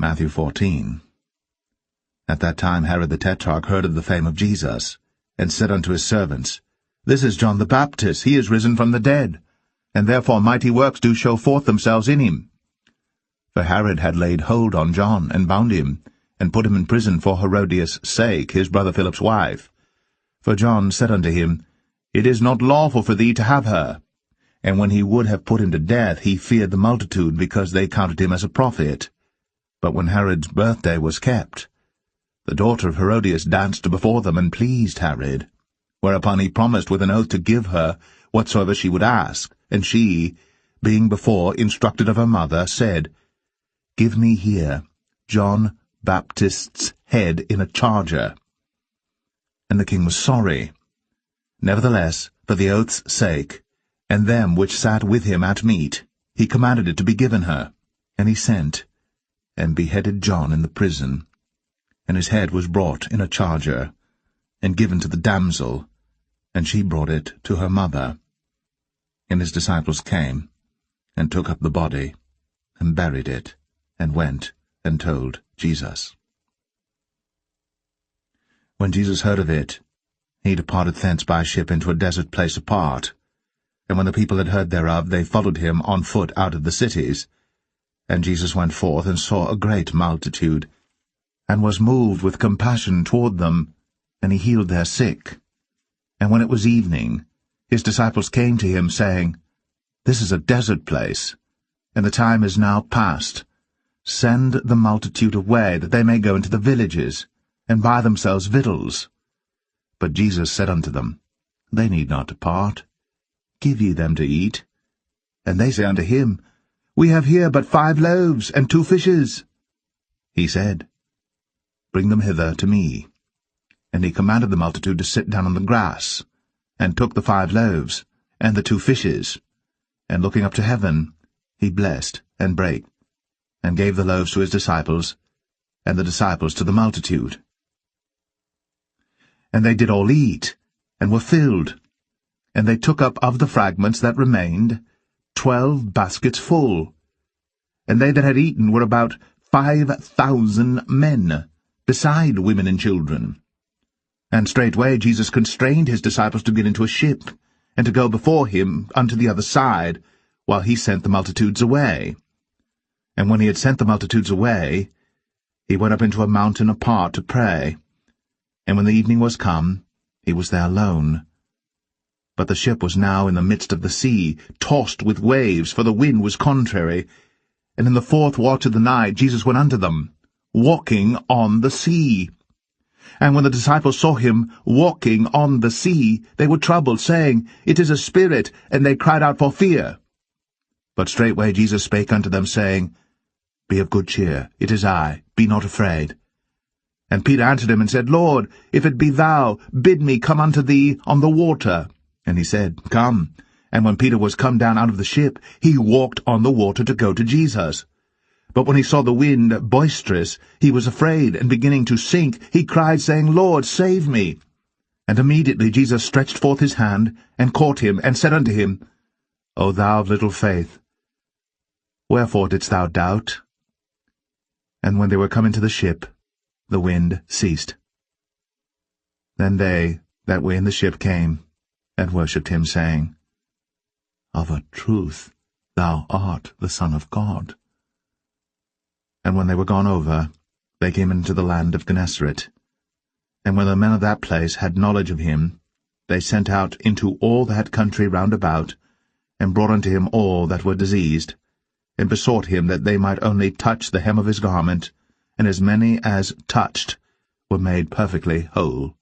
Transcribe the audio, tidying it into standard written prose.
Matthew 14. At that time Herod the Tetrarch heard of the fame of Jesus, and said unto his servants, This is John the Baptist, he is risen from the dead, and therefore mighty works do show forth themselves in him. For Herod had laid hold on John, and bound him, and put him in prison for Herodias' sake, his brother Philip's wife. For John said unto him, It is not lawful for thee to have her. And when he would have put him to death, he feared the multitude, because they counted him as a prophet. But when Herod's birthday was kept, the daughter of Herodias danced before them, and pleased Herod. Whereupon he promised with an oath to give her whatsoever she would ask. And she, being before instructed of her mother, said, Give me here John Baptist's head in a charger. And the king was sorry. Nevertheless, for the oath's sake, and them which sat with him at meat, he commanded it to be given her. And he sent, and beheaded John in the prison. And his head was brought in a charger, and given to the damsel, and she brought it to her mother. And his disciples came, and took up the body, and buried it, and went and told Jesus. When Jesus heard of it, he departed thence by ship into a desert place apart. And when the people had heard thereof, they followed him on foot out of the cities. And Jesus went forth, and saw a great multitude, and was moved with compassion toward them, and he healed their sick. And when it was evening, his disciples came to him, saying, This is a desert place, and the time is now past. Send the multitude away, that they may go into the villages, and buy themselves victuals. But Jesus said unto them, They need not depart. Give ye them to eat. And they say unto him, We have here but 5 loaves and 2 fishes. He said, Bring them hither to me. And he commanded the multitude to sit down on the grass, and took the 5 loaves and the 2 fishes, and looking up to heaven, he blessed and brake, and gave the loaves to his disciples, and the disciples to the multitude. And they did all eat, and were filled. And they took up of the fragments that remained 12 baskets full. And they that had eaten were about 5,000 men, beside women and children. And straightway Jesus constrained his disciples to get into a ship, and to go before him unto the other side, while he sent the multitudes away. And when he had sent the multitudes away, he went up into a mountain apart to pray. And when the evening was come, he was there alone. But the ship was now in the midst of the sea, tossed with waves, for the wind was contrary. And in the 4th watch of the night Jesus went unto them, walking on the sea. And when the disciples saw him walking on the sea, they were troubled, saying, It is a spirit, and they cried out for fear. But straightway Jesus spake unto them, saying, Be of good cheer, it is I, be not afraid. And Peter answered him and said, Lord, if it be thou, bid me come unto thee on the water. And he said, Come. And when Peter was come down out of the ship, he walked on the water to go to Jesus. But when he saw the wind boisterous, he was afraid, and beginning to sink, he cried, saying, Lord, save me. And immediately Jesus stretched forth his hand, and caught him, and said unto him, O thou of little faith, wherefore didst thou doubt? And when they were come into the ship, the wind ceased. Then they that were in the ship came, and worshipped him, saying, Of a truth thou art the Son of God. And when they were gone over, they came into the land of Gennesaret. And when the men of that place had knowledge of him, they sent out into all that country round about, and brought unto him all that were diseased, and besought him that they might only touch the hem of his garment, and as many as touched were made perfectly whole.